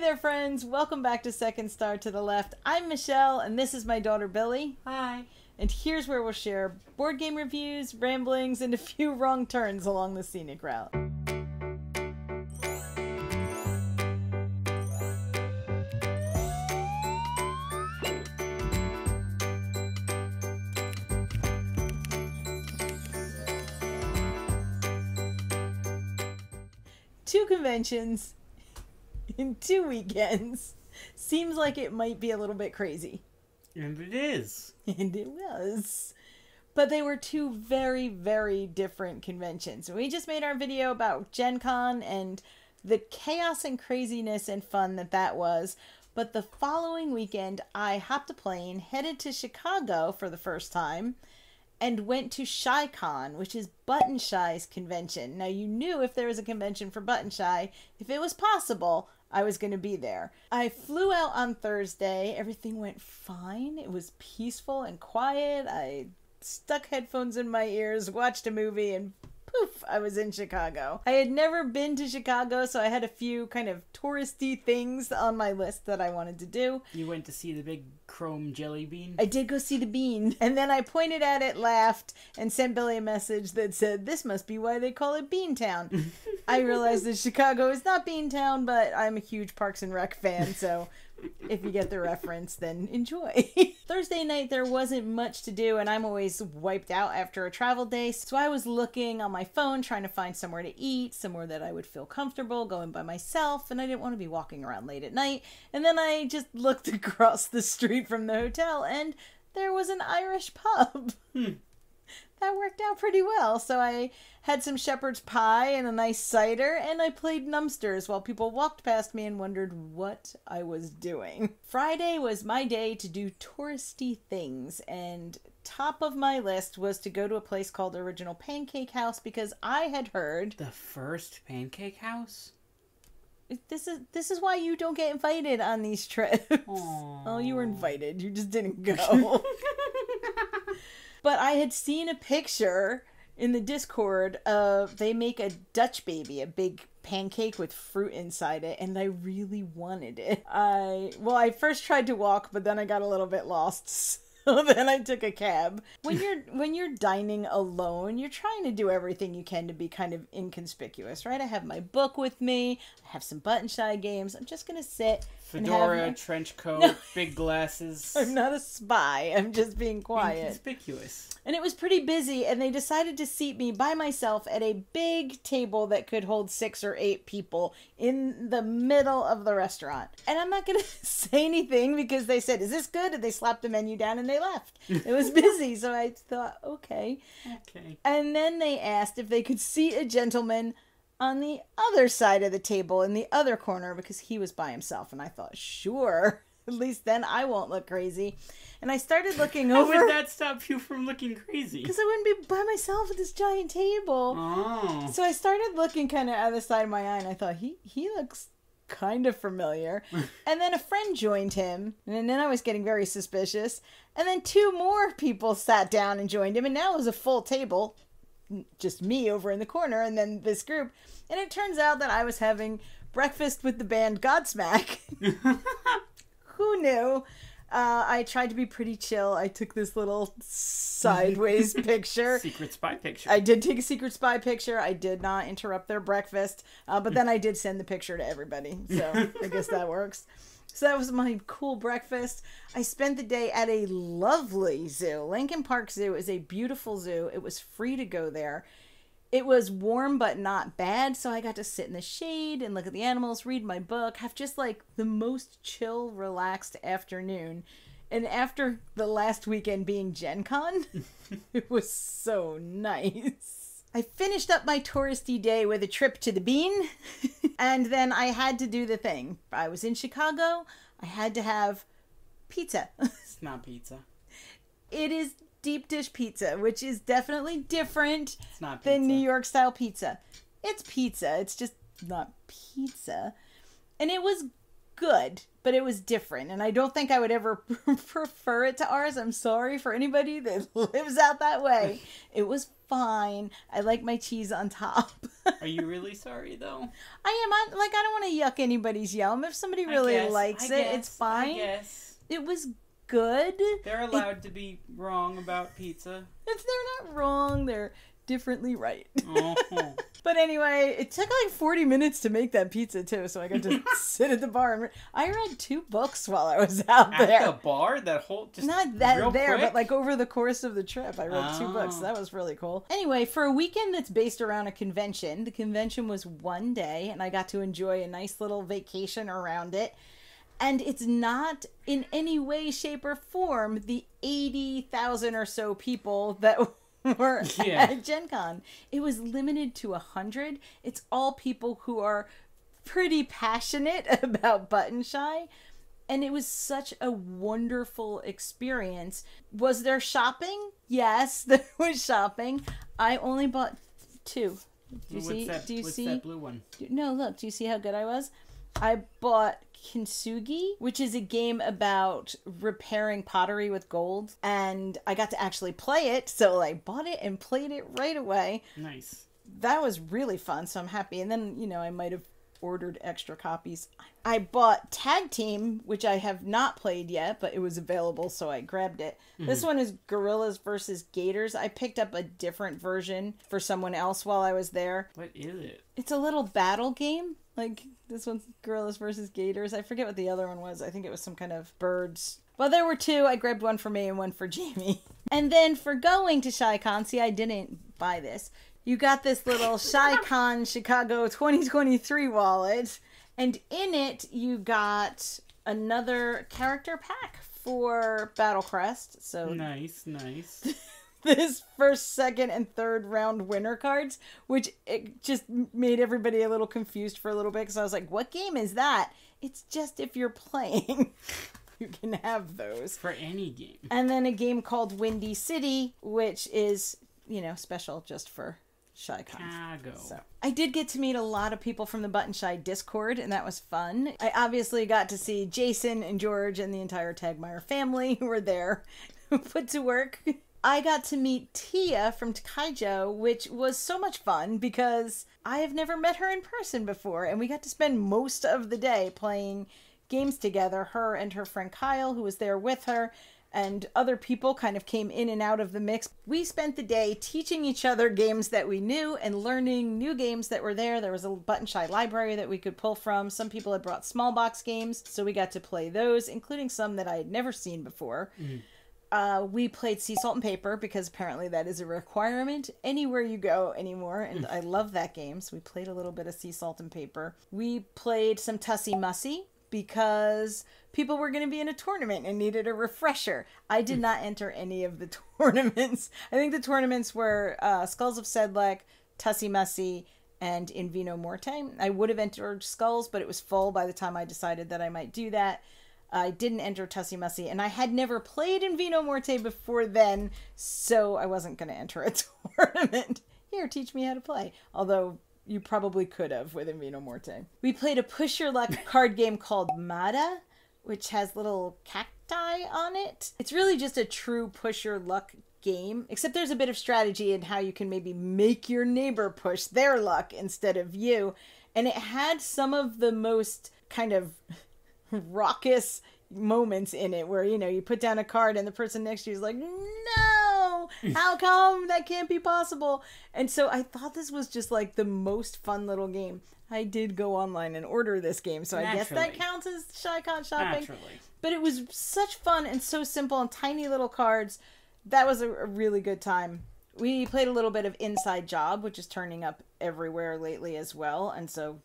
there, friends. Welcome back to Second Star to the Left. I'm Michelle, and this is my daughter, Billy. Hi. And here's where we'll share board game reviews, ramblings, and a few wrong turns along the scenic route. Two conventions in 2 weekends seems like it might be a little bit crazy. And it is. And it was. But they were two very, very different conventions. We just made our video about Gen Con and the chaos and craziness and fun that was. But the following weekend, I hopped a plane, headed to Chicago for the first time, and went to ShyCon, which is Button Shy's convention. Now, you knew if there was a convention for Button Shy, if it was possible, I was going to be there. I flew out on Thursday. Everything went fine. It was peaceful and quiet. I stuck headphones in my ears, watched a movie, and poof, I was in Chicago. I had never been to Chicago, so I had a few kind of touristy things on my list that I wanted to do. You went to see the big chrome jelly bean? I did go see the bean. And then I pointed at it, laughed, and sent Billy a message that said, "This must be why they call it Beantown." I realized that Chicago is not Beantown, but I'm a huge Parks and Rec fan, so if you get the reference, then enjoy. Thursday night, there wasn't much to do, and I'm always wiped out after a travel day, so I was looking on my phone, trying to find somewhere to eat, somewhere that I would feel comfortable going by myself, and I didn't want to be walking around late at night. And then I just looked across the street from the hotel, and there was an Irish pub. That worked out pretty well. So I had some shepherd's pie and a nice cider, and I played numbsters while people walked past me and wondered what I was doing. Friday was my day to do touristy things, and top of my list was to go to a place called Original Pancake House because I had heard... The first pancake house? This is why you don't get invited on these trips. Aww. Oh, you were invited. You just didn't go. But I had seen a picture in the Discord of they make a Dutch baby, a big pancake with fruit inside it, and I really wanted it. I first tried to walk, but then I got a little bit lost. So then I took a cab. When you're dining alone, you're trying to do everything you can to be kind of inconspicuous, right? I have my book with me. I have some Button Shy games. I'm just gonna sit. Fedora, trench coat, big glasses. I'm not a spy. I'm just being quiet. Inconspicuous. And it was pretty busy, and they decided to seat me by myself at a big table that could hold 6 or 8 people in the middle of the restaurant. And I'm not going to say anything because they said, "Is this good?" And they slapped the menu down and they left. It was busy, so I thought, okay. Okay. And then they asked if they could seat a gentleman on the other side of the table in the other corner because he was by himself. And I thought, sure, at least then I won't look crazy. And I started looking over. How would that stop you from looking crazy? Because I wouldn't be by myself at this giant table. Oh. So I started looking kind of out of the side of my eye, and I thought, he looks kind of familiar. And then a friend joined him, and then I was getting very suspicious. And then 2 more people sat down and joined him, and now it was a full table. Just me over in the corner, and then this group. And it turns out that I was having breakfast with the band Godsmack. Who knew? I tried to be pretty chill. I took this little sideways picture. Secret spy picture. I did take a secret spy picture. I did not interrupt their breakfast. But then I did send the picture to everybody. So I guess that works. So that was my cool breakfast. I spent the day at a lovely zoo. Lincoln Park Zoo is a beautiful zoo. It was free to go there. It was warm but not bad, so I got to sit in the shade and look at the animals, read my book, have just like the most chill, relaxed afternoon. And after the last weekend being Gen Con, it was so nice. I finished up my touristy day with a trip to the Bean, and then I had to do the thing. I was in Chicago. I had to have pizza. It's not pizza. It is deep dish pizza, which is definitely different than New York style pizza. It's pizza. It's just not pizza. And it was good, but it was different. And I don't think I would ever prefer it to ours. I'm sorry for anybody that lives out that way. It was fine. I like my cheese on top. Are you really sorry, though? I am. I don't want to yuck anybody's yum. If somebody really likes it, it's fine. I guess. It was good. They're allowed to be wrong about pizza. They're not wrong. They're differently right. Oh. But anyway, it took like 40 minutes to make that pizza too, so I got to sit at the bar and I read 2 books while I was out there. At the bar? That whole just not that real there, quick? but like over the course of the trip, I read 2 books. So that was really cool. Anyway, for a weekend that's based around a convention, the convention was one day, and I got to enjoy a nice little vacation around it. And it's not in any way, shape, or form the 80,000 or so people that were at Gen Con. It was limited to 100. It's all people who are pretty passionate about Button Shy. And it was such a wonderful experience. Was there shopping? Yes, there was shopping. I only bought 2. Do you see? What's that blue one? No, look. Do you see how good I was? I bought Kintsugi, which is a game about repairing pottery with gold, and I got to actually play it, so I bought it and played it right away. Nice. That was really fun, so I'm happy. And then, I might have ordered extra copies. I bought Tag Team, which I have not played yet, but it was available, so I grabbed it. Mm-hmm. This one is Gorillas versus Gators. I picked up a different version for someone else while I was there. What is it? It's a little battle game. Like, this one's Gorillas versus Gators. I forget what the other one was. I think it was some kind of birds. Well, there were 2. I grabbed one for me and one for Jamie. And then for going to ShyCon, see, I didn't buy this. You got this little ShyCon Chicago 2023 wallet. And in it, you got another character pack for Battle Crest. So nice. This first, second, and third round winner cards, which it just made everybody a little confused for a little bit, because I was like, what game is that? It's just if you're playing, you can have those. For any game. And then a game called Windy City, which is, special just for ShyCon. So I did get to meet a lot of people from the Button Shy Discord, and that was fun. I obviously got to see Jason and George and the entire Tagmeyer family who were there, put to work. I got to meet Tia from Takaijo, which was so much fun because I have never met her in person before, and we got to spend most of the day playing games together. Her and her friend Kyle, who was there with her, and other people kind of came in and out of the mix. We spent the day teaching each other games that we knew and learning new games that were there. There was a Button Shy library that we could pull from. Some people had brought small box games, so we got to play those, including some that I had never seen before. Mm-hmm. We played Sea Salt and Paper because apparently that is a requirement anywhere you go anymore, and I love that game, so we played a little bit of Sea Salt and Paper. We played some Tussie Mussy because people were going to be in a tournament and needed a refresher. I did not enter any of the tournaments. I think the tournaments were Skulls of Sedlec, Tussie Mussy, and In Vino Morte. I would have entered Skulls, but it was full by the time I decided that I might do that. I didn't enter Tussie Mussy, and I had never played in Vino Morte before then, so I wasn't going to enter a tournament. Here, teach me how to play. Although, you probably could have with In Vino Morte. We played a push your luck card game called Mada, which has little cacti on it. It's really just a true push your luck game, except there's a bit of strategy in how you can maybe make your neighbor push their luck instead of you. And it had some of the most kind of raucous moments in it where, you put down a card and the person next to you is like, no, how come? That can't be possible. And so I thought this was just like the most fun little game. I did go online and order this game, so I guess that counts as ShyCon shopping. Naturally. But it was such fun and so simple and tiny little cards. That was a really good time. We played a little bit of Inside Job, which is turning up everywhere lately as well, and so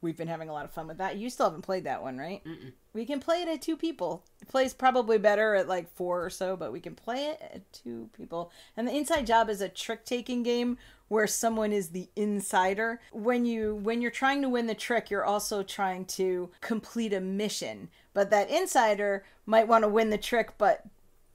we've been having a lot of fun with that. You still haven't played that one, right? Mm-mm. We can play it at 2 people. It plays probably better at like 4 or so, but we can play it at 2 people. And the Inside Job is a trick-taking game where someone is the insider. When you're trying to win the trick, you're also trying to complete a mission. But that insider might want to win the trick, but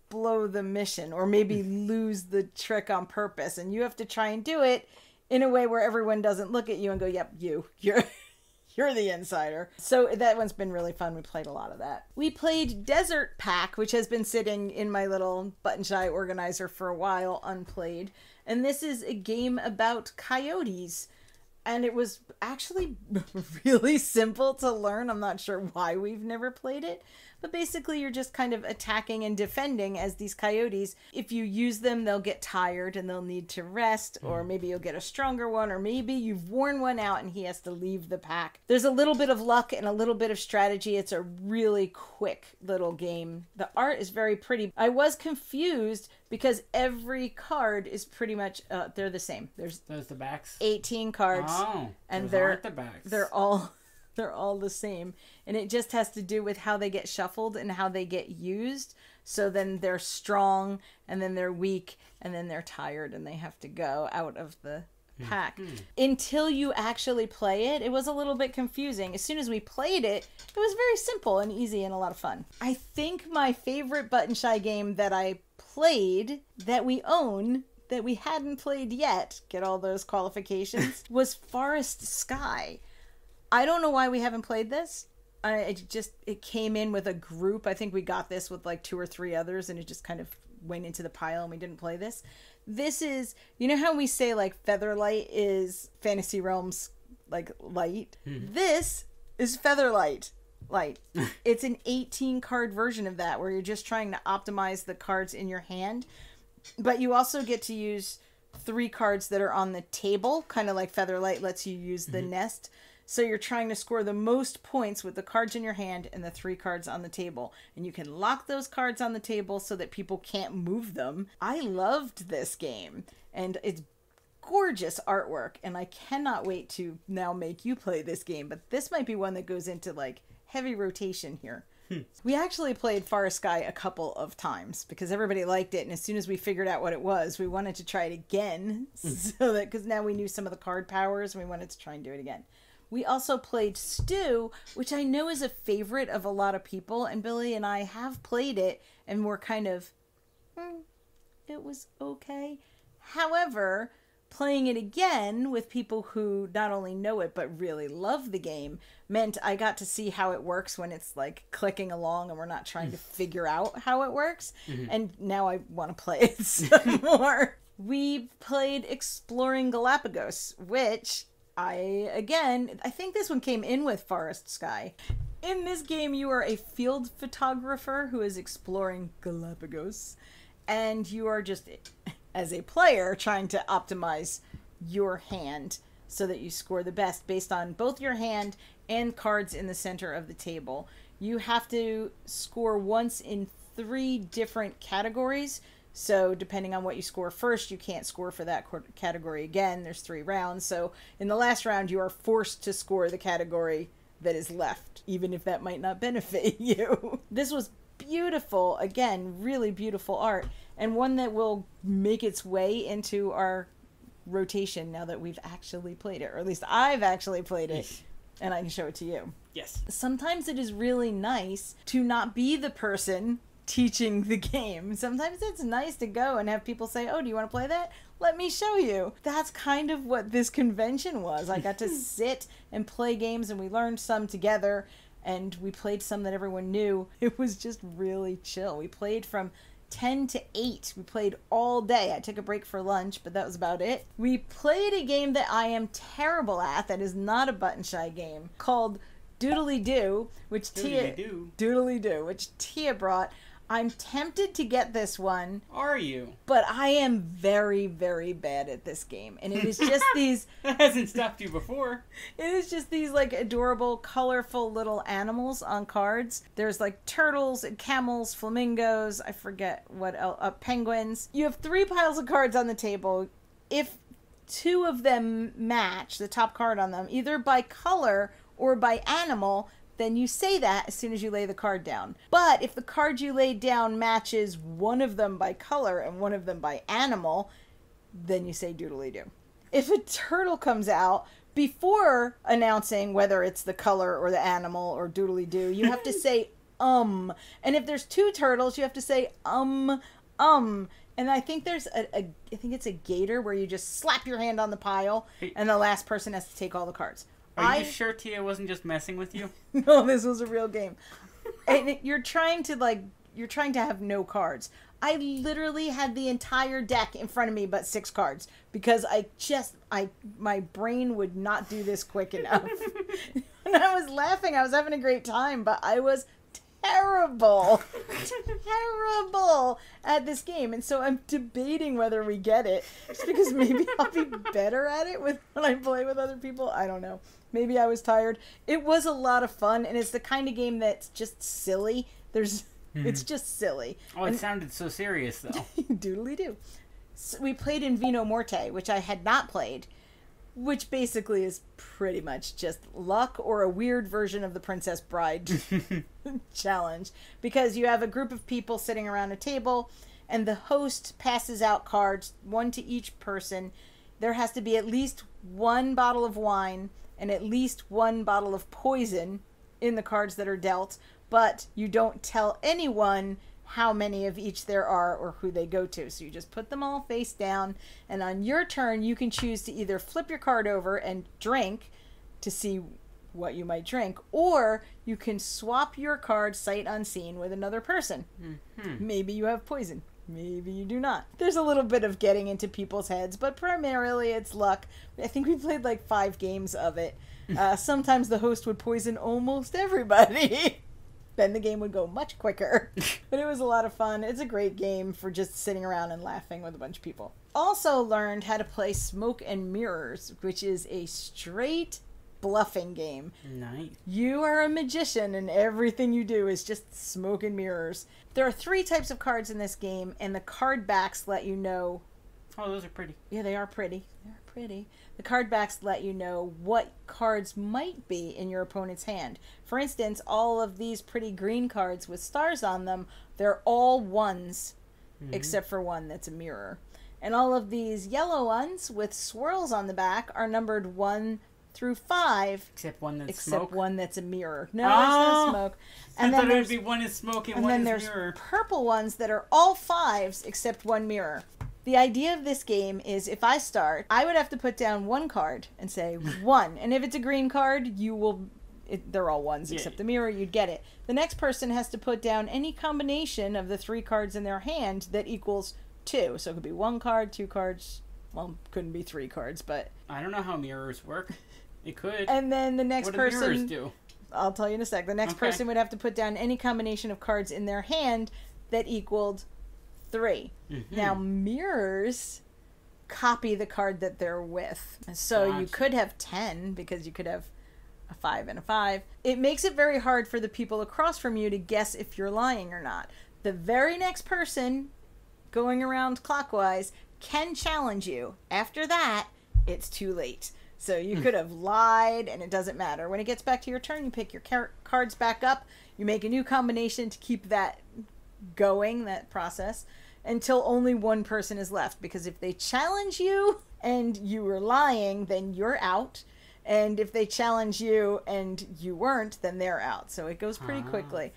blow the mission, or maybe lose the trick on purpose. And you have to try and do it in a way where everyone doesn't look at you and go, yep, you're You're the insider. So that one's been really fun. We played a lot of that. We played Desert Pack, which has been sitting in my little Button Shy organizer for a while, unplayed. And this is a game about coyotes. And it was actually really simple to learn. I'm not sure why we've never played it. But basically, you're just kind of attacking and defending as these coyotes. If you use them, they'll get tired and they'll need to rest. Or maybe you'll get a stronger one. Or maybe you've worn one out and he has to leave the pack. There's a little bit of luck and a little bit of strategy. It's a really quick little game. The art is very pretty. I was confused because every card is pretty much, they're the same. There's the backs? 18 cards. Oh, and they're the backs. They're all the same. And it just has to do with how they get shuffled and how they get used. So then they're strong, and then they're weak, and then they're tired, and they have to go out of the pack. Until you actually play it, it was a little bit confusing. As soon as we played it, it was very simple and easy and a lot of fun. I think my favorite Button Shy game that I played, that we own, that we hadn't played yet, get all those qualifications, was Forest Sky. I don't know why we haven't played this. It came in with a group. I think we got this with like 2 or 3 others, and it just kind of went into the pile and we didn't play this. This is, you know how we say like Featherlight is Fantasy Realms like light? This is Featherlight light. It's an 18 card version of that where you're just trying to optimize the cards in your hand. But you also get to use 3 cards that are on the table, kind of like Featherlight lets you use the nest. So you're trying to score the most points with the cards in your hand and the 3 cards on the table. And you can lock those cards on the table so that people can't move them. I loved this game. And it's gorgeous artwork. And I cannot wait to now make you play this game. But this might be one that goes into like heavy rotation here. We actually played Forest Sky a couple of times because everybody liked it. And as soon as we figured out what it was, we wanted to try it again. So that, because now we knew some of the card powers and we wanted to try and do it again. We also played Stew, which I know is a favorite of a lot of people, and Billy and I have played it, and we're kind of, it was okay. However, playing it again with people who not only know it, but really love the game, meant I got to see how it works when it's like clicking along and we're not trying to figure out how it works. And now I want to play it some more. We played Exploring Galapagos, which... I think this one came in with Forest Sky. In this game, you are a field photographer who is exploring Galapagos. And you are just, as a player, trying to optimize your hand so that you score the best based on both your hand and cards in the center of the table. You have to score once in 3 different categories. So depending on what you score first, you can't score for that category again. There's 3 rounds. So in the last round, you are forced to score the category that is left, even if that might not benefit you. This was beautiful. Again, really beautiful art. And one that will make its way into our rotation now that we've actually played it. Or at least I've actually played it. And I can show it to you. Yes. Sometimes it is really nice to not be the person teaching the game. Sometimes it's nice to go and have people say, oh, do you want to play that? Let me show you. That's kind of what this convention was. I got to sit and play games, and we learned some together, and we played some that everyone knew. It was just really chill. We played from 10 to 8. We played all day. I took a break for lunch, but that was about it. We played a game that I am terrible at, that is not a Button Shy game, called Doodly Doo, which Tia brought. I'm tempted to get this one. Are you? But I am very, very bad at this game. And it is just these... That hasn't stopped you before. It is just these, like, adorable, colorful little animals on cards. There's, like, turtles and camels, flamingos, I forget what else, penguins. You have 3 piles of cards on the table. If 2 of them match, the top card on them, either by color or by animal... then you say that as soon as you lay the card down. But if the card you laid down matches one of them by color and one of them by animal, then you say doodly doo. If a turtle comes out, before announcing whether it's the color or the animal or doodly doo, you have to say And if there's 2 turtles, you have to say And I think there's I think it's a gator where you just slap your hand on the pile and the last person has to take all the cards. Are you sure Tia wasn't just messing with you? No, this was a real game. And you're trying to have no cards. I literally had the entire deck in front of me but 6 cards because my brain would not do this quick enough. And I was laughing. I was having a great time, but I was terrible at this game. And so I'm debating whether we get it just because maybe I'll be better at it when I play with other people. I don't know. Maybe I was tired. It was a lot of fun, and it's the kind of game that's just silly. It's just silly. Oh, it sounded so serious, though. Doodly-doo. So we played in Vino Morte, which I had not played, which basically is pretty much just luck or a weird version of the Princess Bride challenge. Because you have a group of people sitting around a table, and the host passes out cards, 1 to each person. There has to be at least 1 bottle of wine and at least 1 bottle of poison in the cards that are dealt, but you don't tell anyone how many of each there are or who they go to. So you just put them all face down, and on your turn you can choose to either flip your card over and drink to see what you might drink, or you can swap your card sight unseen with another person. Maybe you have poison. Maybe you do not. There's a little bit of getting into people's heads, but primarily it's luck. I think we played like 5 games of it. Sometimes the host would poison almost everybody. Then the game would go much quicker. But it was a lot of fun. It's a great game for just sitting around and laughing with a bunch of people. Also learned how to play Smoke and Mirrors, which is a straight bluffing game. Nice. You are a magician and everything you do is just smoke and mirrors. There are 3 types of cards in this game, and the card backs let you know... Oh, those are pretty. Yeah, they are pretty. They're pretty. The card backs let you know what cards might be in your opponent's hand. For instance, all of these pretty green cards with stars on them, they're all 1s, except for 1 that's a mirror. And all of these yellow ones with swirls on the back are numbered 1 through 5. Except 1 that's except smoke? 1 that's a mirror. No, there's no smoke. And then there'd be 1 is smoke and 1 is mirror. And then there's purple ones that are all 5s except 1 mirror. The idea of this game is if I start, I would have to put down 1 card and say 1. And if it's a green card, they're all 1s except the mirror, you'd get it. The next person has to put down any combination of the 3 cards in their hand that equals 2. So it could be 1 card, 2 cards. Well, couldn't be 3 cards, but... I don't know how mirrors work. It could. And then the next person... What do mirrors do? I'll tell you in a sec. The next person would have to put down any combination of cards in their hand that equaled 3. Now, mirrors copy the card that they're with. So you could have 10 because you could have a 5 and a 5. It makes it very hard for the people across from you to guess if you're lying or not. The very next person going around clockwise can challenge you. After that, it's too late. So you could have lied, and it doesn't matter. When it gets back to your turn, you pick your cards back up. You make a new combination to keep that going, that process, until only 1 person is left. Because if they challenge you and you were lying, then you're out. And if they challenge you and you weren't, then they're out. So it goes pretty quickly.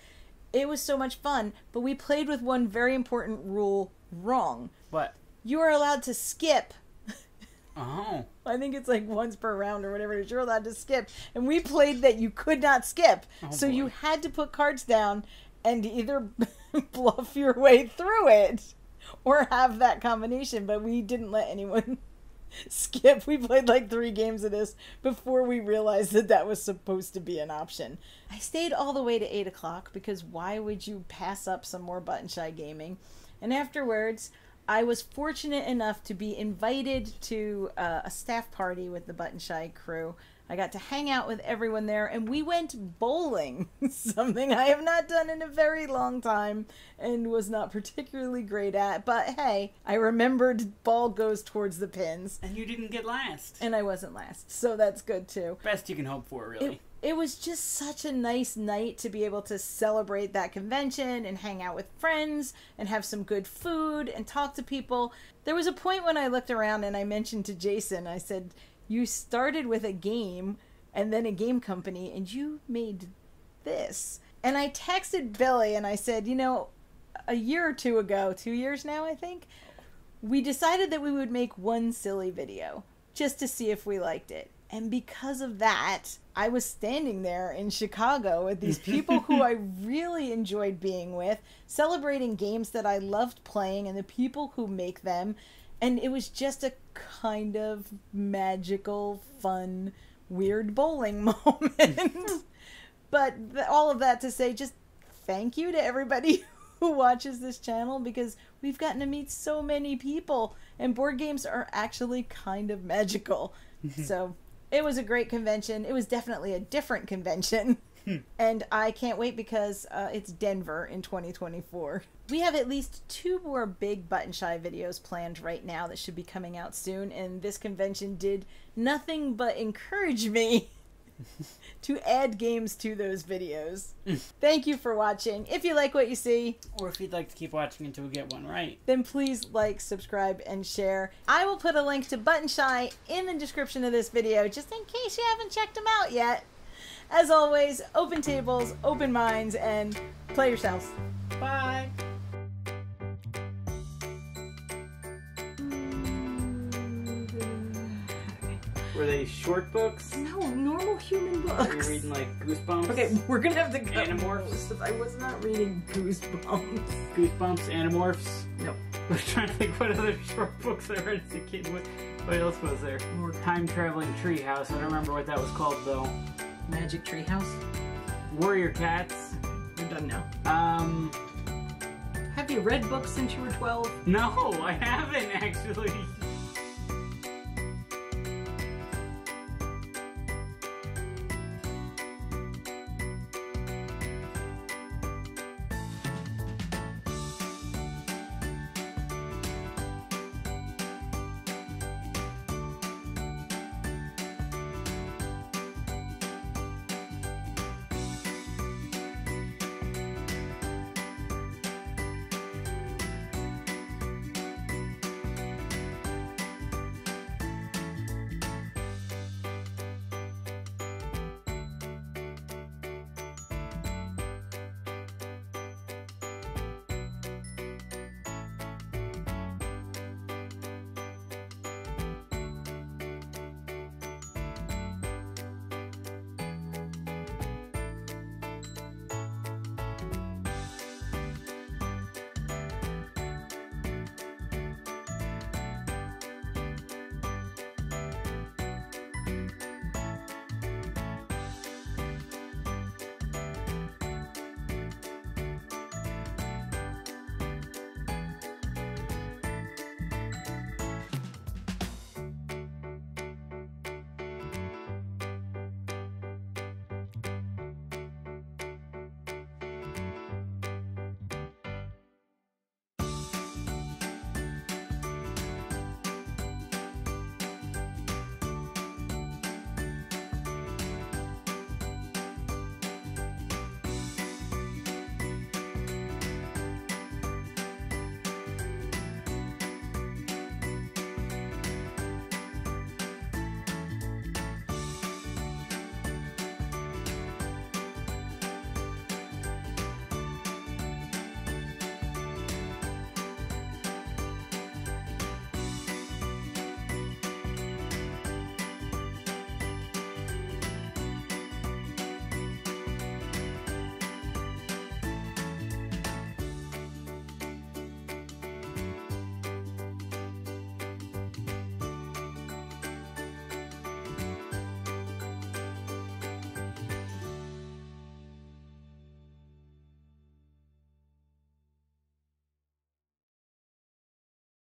It was so much fun, but we played with one very important rule wrong. What? You are allowed to skip. Oh. I think it's like once per round or whatever it is. You're allowed to skip. And we played that you could not skip. So you had to put cards down and either bluff your way through it or have that combination. But we didn't let anyone skip. We played like 3 games of this before we realized that that was supposed to be an option. I stayed all the way to 8 o'clock because why would you pass up some more Button Shy gaming? And afterwards... I was fortunate enough to be invited to a staff party with the Button Shy crew. I got to hang out with everyone there, and we went bowling, something I have not done in a very long time and was not particularly great at. But hey, I remembered ball goes towards the pins. And you didn't get last. And I wasn't last, so that's good too. Best you can hope for, really. It was just such a nice night to be able to celebrate that convention and hang out with friends and have some good food and talk to people. There was a point when I looked around and I mentioned to Jason, I said, you started with a game and then a game company and you made this. And I texted Billy and I said, you know, a year or 2 ago, 2 years now, I think, we decided that we would make one silly video just to see if we liked it. And because of that, I was standing there in Chicago with these people who I really enjoyed being with, celebrating games that I loved playing and the people who make them. And it was just a kind of magical, fun, weird bowling moment. But all of that to say, just thank you to everybody who watches this channel, because we've gotten to meet so many people, and board games are actually kind of magical. So it was a great convention. It was definitely a different convention. And I can't wait because it's Denver in 2024. We have at least 2 more big Button Shy videos planned right now that should be coming out soon, and this convention did nothing but encourage me to add games to those videos. Thank you for watching. If you like what you see, Or if you'd like to keep watching until we get one right, then please like, subscribe, and share. I will put a link to Button Shy in the description of this video, just in case you haven't checked them out yet. As always, open tables, open minds, and play yourselves. bye! Were they short books? No, normal human Were you books. reading like Goosebumps? Okay, we're gonna have to cut Animorphs? those. I was not reading Goosebumps. Goosebumps, Animorphs? No. I was trying to think what other short books I read as a kid. What else was there? More Time Traveling Treehouse. I don't remember what that was called though. Magic Treehouse. Warrior Cats. We're done now. Have you read books since you were 12? No, I haven't actually.